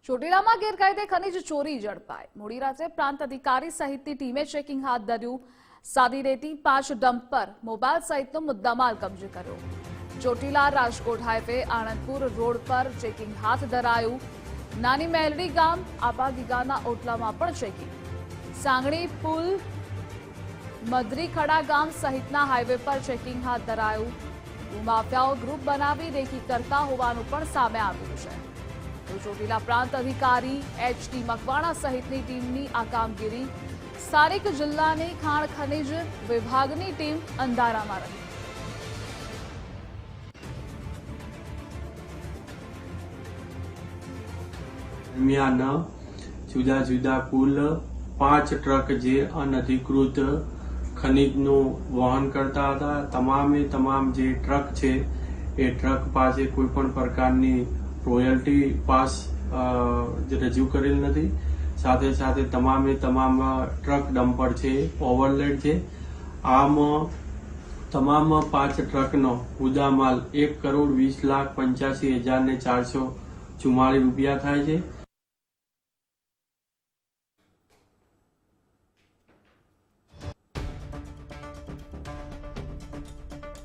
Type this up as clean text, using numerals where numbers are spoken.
ચોટીલામાં ગેરકાયદે ખનીજ ચોરી ઝડપાઈ। મોડી રાત્રે પ્રાંત અધિકારી સહિતની ટીમે ચેકિંગ હાથ ધર્યું। સાદી રેતી 5 ડમ્પર મોબાઈલ સહિતનો મુદ્દામાલ કબજે કર્યો। ચોટીલા રાજકોટ હાઈવે આણંદપુર રોડ પર ચેકિંગ હાથ ધરાયું। નાની મેલડી ગામ આપાગીગાના ઓટલામાં પણ ચેકિંગ। સાંગણી પુલ મદરીખડા ગામ સહિતના હાઈવે પર ચેકિંગ હાથ ધરાયું। ભૂમાફિયાઓ ગ્રુપ બનાવી રેકી કરતા હોવાનું પણ સામે આવ્યું છે। ચોટીલા પ્રાંત અધિકારી HT મકવાણા સહિતની ટીમની આ કામગીરી। સ્થાનિક જિલ્લાની ખાણ ખનીજ વિભાગની ટીમ અંધારામાં રહી। દરમિયાન જુદા જુદા કુલ 5 ટ્રક જે અનધિકૃત ખનીજનું વહન કરતા હતા। તમામ જે ટ્રક છે એ ટ્રક પાસે કોઈ પણ પ્રકારની રોયલ્ટી પાસ રજૂ કરેલ નથી। સાથે સાથે તમામ ટ્રક ડમ્પર છે ઓવરલેડ છે। આમ તમામ 5 ટ્રકનો મુદ્દામાલ 1,20,85,444 રૂપિયા થાય છે।